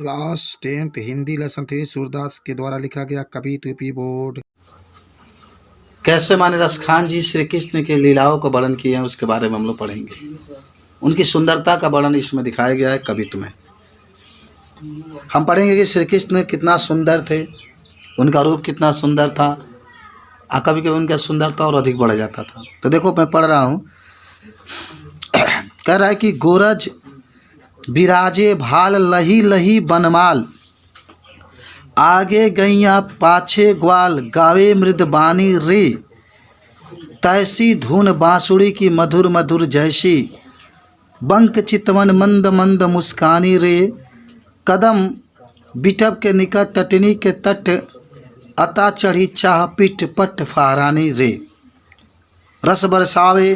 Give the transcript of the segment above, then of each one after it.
Class 10th Hindi lesson 3 Surdas के द्वारा लिखा गया कवि टूपी बोर्ड। कैसे माने रसखान जी श्री कृष्ण के लीलाओं का वर्णन किए हैं उसके बारे में हम लोग पढ़ेंगे। उनकी सुंदरता का वर्णन इसमें दिखाया गया है कवित्व में। हम पढ़ेंगे कि श्री कृष्ण कितना सुंदर थे, उनका रूप कितना सुंदर था, कभी कभी उनका सुंदरता और अधिक बढ़ जाता था। तो देखो मैं पढ़ रहा हूँ, कह रहा है कि गोरज बिराजे भाल लही लही बनमाल, आगे गैया पाछे ग्वाल, गावे मृदबानी रे, तैसी धुन बांसुरी की मधुर मधुर जैसी, बंक चितवन मंद मंद मुस्कानी रे, कदम बिटप के निकट तटनी के तट, अता चढ़ी चाह पिट पट फारानी रे, रस बरसावे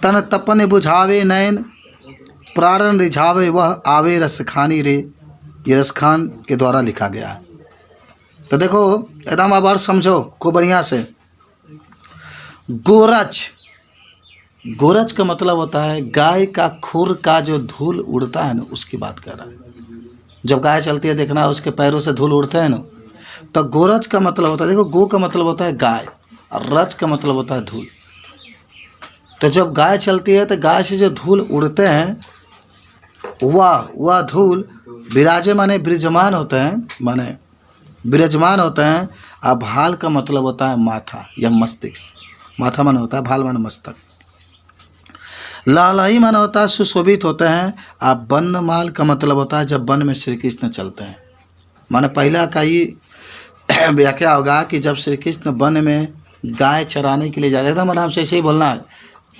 तन तपन बुझावे नैन, प्रारण रिझावे वह आवे रसखानी रे। ये रसखान के द्वारा लिखा गया है। तो देखो एकदम अब और समझो को बढ़िया से। गोरज, गोरज का मतलब होता है गाय का खुर का जो धूल उड़ता है ना, उसकी बात कर रहा है। जब गाय चलती है देखना उसके पैरों से धूल उड़ते हैं ना, तो गोरज का मतलब होता है, देखो गो का मतलब होता है गाय और रज का मतलब होता है धूल। तो जब गाय चलती है तो गाय से जो धूल उड़ते हैं वह धूल विराजे माने विराजमान होते हैं, माने विराजमान होते हैं। अब भाल का मतलब होता है माथा या मस्तिष्क। माथा माने होता है, भाल माने मस्तक। लालही माने होता है सुशोभित होते हैं। अब बनमाल का मतलब होता है जब वन में श्री कृष्ण चलते हैं। माने पहला का ही व्याख्या होगा कि जब श्री कृष्ण वन में गाय चराने के लिए जाते हैं, एकदम आराम से ऐसे ही बोलना है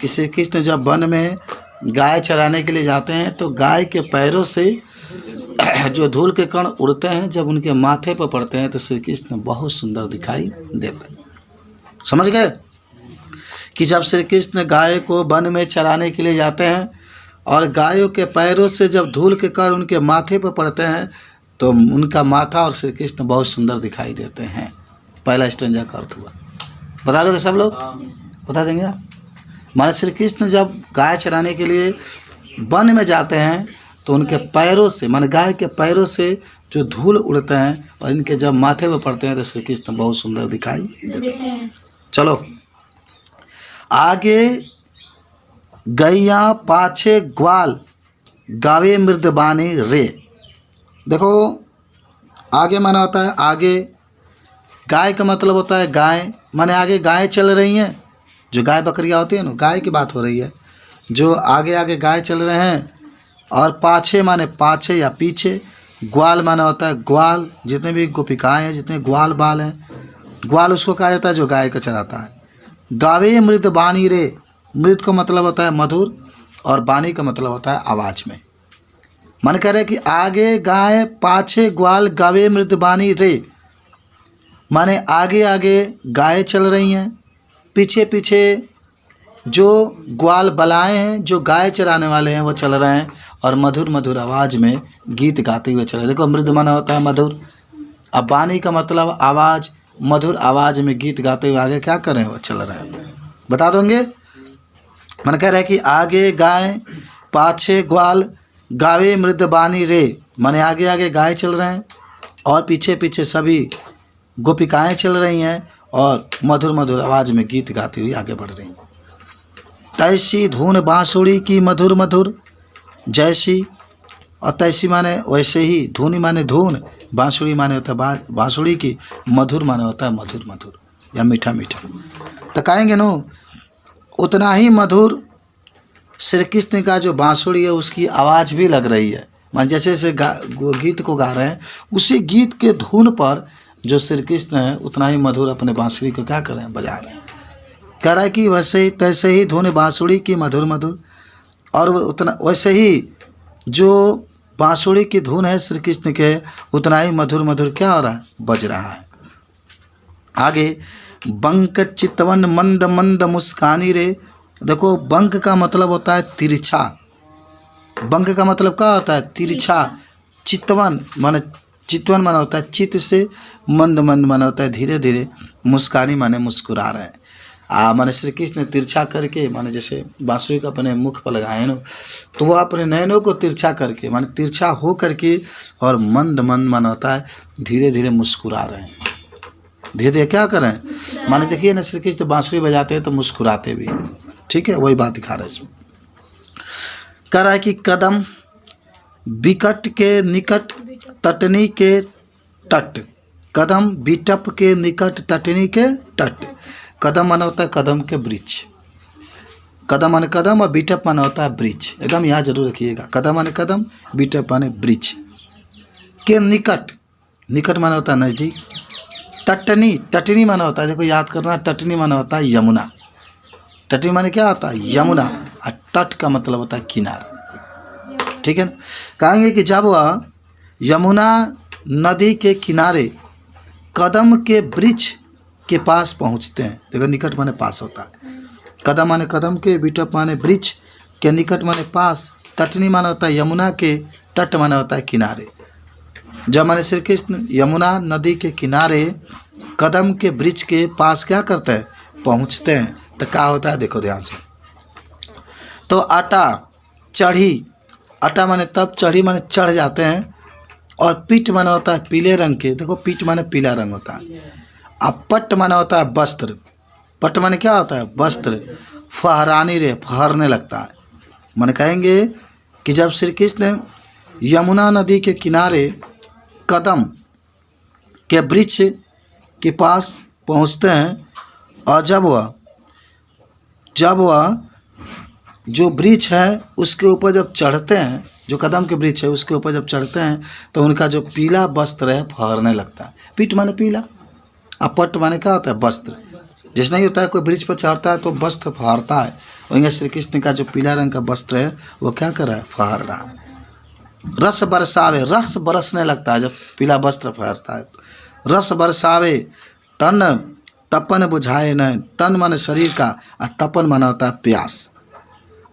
कि श्री कृष्ण जब वन में गाय चराने के लिए जाते हैं तो गाय के पैरों से जो धूल के कण उड़ते हैं जब उनके माथे पर पड़ते हैं तो श्री कृष्ण बहुत सुंदर दिखाई देते हैं। समझ गए कि जब श्री कृष्ण गाय को वन में चराने के लिए जाते हैं और गायों के पैरों से जब धूल के कण उनके माथे पर पड़ते हैं तो उनका माथा और श्री कृष्ण बहुत सुंदर दिखाई देते हैं। पहला स्टेंजा का अर्थ हुआ। बता दोगे सब लोग? बता देंगे आप? माने श्री कृष्ण जब गाय चराने के लिए वन में जाते हैं तो उनके पैरों से, माने गाय के पैरों से जो धूल उड़ते हैं और इनके जब माथे पर पड़ते हैं तो श्री कृष्ण बहुत सुंदर दिखाई देते हैं। चलो आगे गैया पाछे ग्वाल, गावे मृदबानी रे। देखो आगे माना होता है आगे, गाय का मतलब होता है गाय, माने आगे गाय चल रही हैं। जो गाय बकरियाँ होती है ना, गाय की बात हो रही है। जो आगे आगे गाय चल रहे हैं। और पाछे माने पाछे या पीछे, ग्वाल माना होता है ग्वाल, जितने भी गोपिकाएँ हैं, जितने ग्वाल बाल हैं, ग्वाल उसको कहा जाता है जो गाय को चराता है। गावे मृद बानी रे, मृद का मतलब होता है मधुर और बानी का मतलब होता है आवाज़ में। मन कह रहे कि आगे गाय पाछे ग्वाल, गावे मृद बानी रे, माने आगे आगे गाय चल रही हैं, पीछे पीछे जो ग्वाल बलाएँ हैं, जो गाय चराने वाले हैं वो चल रहे हैं और मधुर मधुर आवाज़ में गीत गाते हुए चल रहे हैं। देखो मृद माना होता है मधुर, अब बानी का मतलब आवाज़, मधुर आवाज़ में गीत गाते हुए आगे क्या कर रहे हैं? वो चल रहे हैं। बता दोगे? मन कह रहा है कि आगे गाय पाछे ग्वाल, गावे मृद बानी रे, माने आगे आगे गाय चल रहे हैं और पीछे पीछे सभी गोपिकाएँ चल रही हैं और मधुर मधुर आवाज़ में गीत गाती हुई आगे बढ़ रही हैं। तैसी धुन बांसुरी की मधुर मधुर जैसी, और तैसी माने वैसे ही, धुनी माने धुन, बांसुरी माने होता है बांसुरी की, मधुर माने होता है मधुर मधुर या मीठा मीठा। तो कहेंगे नो उतना ही मधुर श्री कृष्ण का जो बांसुरी है उसकी आवाज़ भी लग रही है। मान जैसे जैसे गीत को गा रहे हैं उसी गीत के धुन पर जो श्री कृष्ण है उतना ही मधुर अपने बांसुरी को क्या कर रहे हैं? बजा रहे हैं। कह रहा है कि वैसे ही तैसे ही धुन बांसुरी की मधुर मधुर, और उतना वैसे ही जो बांसुरी की धुन है श्री कृष्ण के उतना ही मधुर मधुर क्या हो रहा है? बज रहा है। आगे बंक चितवन मंद मंद मुस्कानी रे। देखो बंक का मतलब होता है तिरछा। बंक का मतलब क्या होता है? तिरछा। चितवन माने, चितवन माना होता है चित्त से, मंद मंद माना होता है धीरे धीरे, मुस्कानी माने मुस्कुरा रहे हैं। माने श्री कृष्ण ने तिरछा करके, माने जैसे बांसुरी को अपने मुख पर लगाए ना, तो वो अपने नयनों को तिरछा करके, माने तिरछा हो करके और मंद मंद माना होता है धीरे धीरे मुस्कुरा रहे हैं। धीरे धीरे क्या कर रहे हैं, माने देखिए ना श्री कृष्ण बांसुरी बजाते हैं तो मुस्कुराते भी हैं। ठीक है, वही बात दिखा रहा है इसमें। कह रहा है कि कदम विकट के निकट तटनी के तट, कदम बिटप के निकट तटनी के तट। कदम माना होता है कदम के वृक्ष, कदम माने कदम और बिटप माना होता है वृक्ष। एकदम यहाँ जरूर रखिएगा, कदम माने कदम, बिटप माने वृक्ष के निकट, निकट माना होता है नज़दीक। तटनी, तटनी माना होता है, देखो याद करना, तटनी माना होता है यमुना। तटनी माने क्या होता है, यमुना। और तट का मतलब होता है किनारा। ठीक है ना, कहेंगे कि जब वह यमुना नदी के किनारे कदम के वृक्ष के पास पहुंचते हैं, देखो निकट माने पास होता है, कदम माने कदम के, बिटप माने वृक्ष के, निकट माने पास, तटनी माना होता है यमुना के, तट माना होता है किनारे। जब माने श्री कृष्ण यमुना नदी के किनारे कदम के वृक्ष के पास क्या करते हैं, पहुंचते हैं, तो क्या होता है देखो ध्यान से। तो आटा चढ़ी, आटा माने तब, चढ़ी माने चढ़ जाते हैं, और पीठ माना होता है पीले रंग के, देखो पीठ माने पीला रंग होता है। अब पट्ट माना होता है वस्त्र, पट्ट माने क्या होता है वस्त्र। फहरानी रे, फहरने लगता है। माने कहेंगे कि जब श्री कृष्ण यमुना नदी के किनारे कदम के वृक्ष के पास पहुंचते हैं, और जब वह जो वृक्ष है उसके ऊपर जब चढ़ते हैं, जो कदम के वृक्ष है उसके ऊपर जब चढ़ते हैं, तो उनका जो पीला वस्त्र है फहरने लगता है। पीठ माने पीला, और पट्ट माने क्या होता है वस्त्र। जैसे नहीं होता है कोई वृक्ष पर चढ़ता है तो वस्त्र फहरता है, वहीं श्री कृष्ण का जो पीला रंग का वस्त्र है वो क्या कर रहा है, फहर रहा है। रस बरसावे, रस बरसने लगता है जब पीला वस्त्र फहरता है। रस बरसावे तन तपन बुझाए न, तन माने शरीर का, और तपन माना होता है प्यास।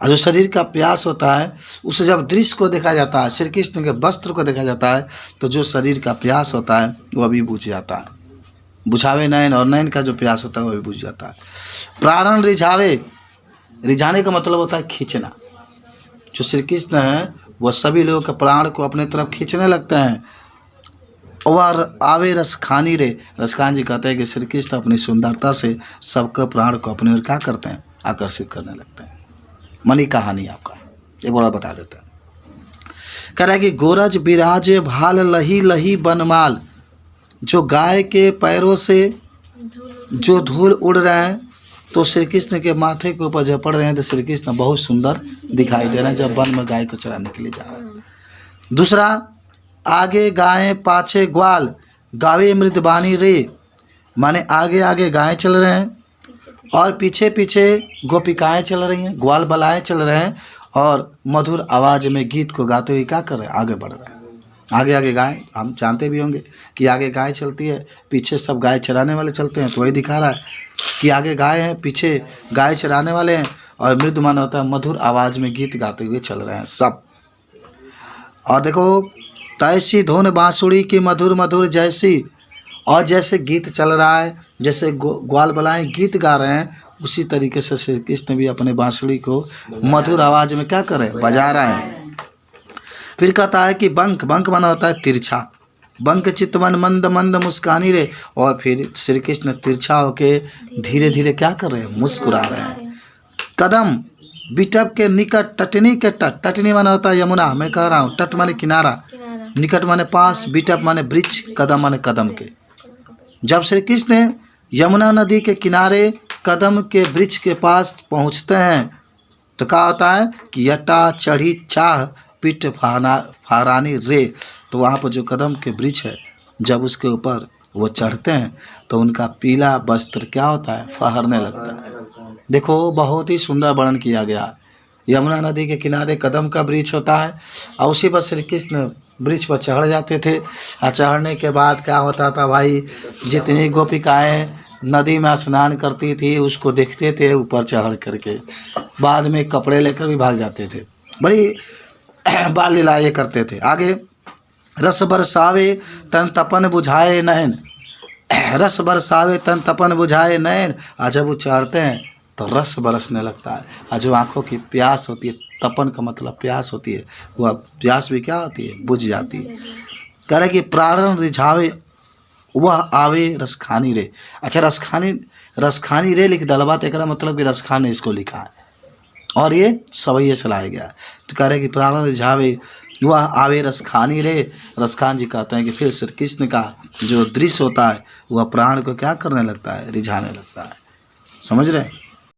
और जो शरीर का प्यास होता है उसे जब दृश्य को देखा जाता है, श्री कृष्ण के वस्त्र को देखा जाता है, तो जो शरीर का प्यास होता है वह भी बुझ जाता है। बुझावे नयन, और नयन का जो प्यास होता है वह भी बुझ जाता है। प्राण रिझावे, रिझाने का मतलब होता है खींचना। जो श्री कृष्ण है वह सभी लोगों के प्राण को अपने तरफ खींचने लगते हैं। और आवे रसखानी रे, रसखान जी कहते हैं कि श्री कृष्ण अपनी सुंदरता से सबके प्राण को अपने ओर क्या करते हैं, आकर्षित करने लगते हैं। मनी कहानी आपका एक बड़ा बता देता है। कह रहा है कि गोरज बिराजे भाल लही लही बनमाल, जो गाय के पैरों से जो धूल उड़ रहे हैं, तो श्री कृष्ण के माथे के ऊपर जब पड़ रहे हैं तो श्री कृष्ण बहुत सुंदर दिखाई दे रहे हैं जब वन में गाय को चराने के लिए जा रहे हैं। दूसरा, आगे गाय पाछे ग्वाल, गावे मृदबानी रे, माने आगे आगे गाय चल रहे हैं और पीछे पीछे गोपिकाएं चल रही हैं, ग्वाल बलाएं चल रहे हैं, और मधुर आवाज़ में गीत को गाते हुए क्या कर रहे हैं, आगे बढ़ रहे हैं। आगे आगे गाय, हम जानते भी होंगे कि आगे गाय चलती है, पीछे सब गाय चराने वाले चलते हैं, तो वही दिखा रहा है कि आगे गाय है, पीछे गाय चराने वाले हैं, और मृदु माना होता है मधुर आवाज़ में गीत गाते हुए चल रहे हैं सब। और देखो, तैसी धुन बांसुरी की मधुर मधुर जैसी, और जैसे गीत चल रहा है, जैसे ग्वाल बलाएं गीत गा रहे हैं, उसी तरीके से श्री कृष्ण भी अपने बांसुरी को मधुर आवाज़ में क्या कर रहे हैं, बजा रहे हैं। फिर कहता है कि बंक, बंक माना होता है तिरछा, बंक चितवन मंद मंद मुस्कानी रे, और फिर श्री कृष्ण तिरछा होके धीरे धीरे क्या कर रहे हैं, मुस्कुरा रहे हैं। कदम बिटप के निकट तटनी के तट, तटनी माना होता है यमुना, मैं कह रहा हूँ, तट माने किनारा, निकट माने पास, बिटप माने वृक्ष, कदम माने कदम के। जब श्री कृष्ण यमुना नदी के किनारे कदम के वृक्ष के पास पहुँचते हैं, तो क्या होता है कि यटा चढ़ी चाह पीठ फहरानी रे, तो वहाँ पर जो कदम के वृक्ष है, जब उसके ऊपर वो चढ़ते हैं तो उनका पीला वस्त्र क्या होता है, फहरने लगता है। देखो, बहुत ही सुंदर वर्णन किया गया। यमुना नदी के किनारे कदम का वृक्ष होता है, और उसी पर श्री कृष्ण वृक्ष पर चढ़ जाते थे, और चढ़ने के बाद क्या होता था भाई, जितनी गोपिकाएँ नदी में स्नान करती थी उसको देखते थे ऊपर चढ़ करके, बाद में कपड़े लेकर भी भाग जाते थे, बड़ी बाल लीला ये करते थे। आगे, रस बरसावे तन तपन बुझाए नयन, रस बरसावे तन तपन बुझाए नैन, और जब वो चढ़ते हैं तो रस बरसने लगता है। और जो आँखों की प्यास होती है, तपन का मतलब प्यास होती है, वह प्यास भी क्या होती है, बुझ जाती है। कह रहे कि प्रारण रिझावे वह आवे रसखानी रे। अच्छा, रसखानी रे लिख दलबा तो एकरा मतलब कि रसखान ने इसको लिखा है और ये सवैये से लाया गया। तो कह रहे कि प्राण रिझावे वह आवे रसखानी रे। रसखान जी कहते हैं कि फिर श्री कृष्ण का जो दृश्य होता है वह प्राण को क्या करने लगता है, रिझाने लगता है। समझ रहे हैं।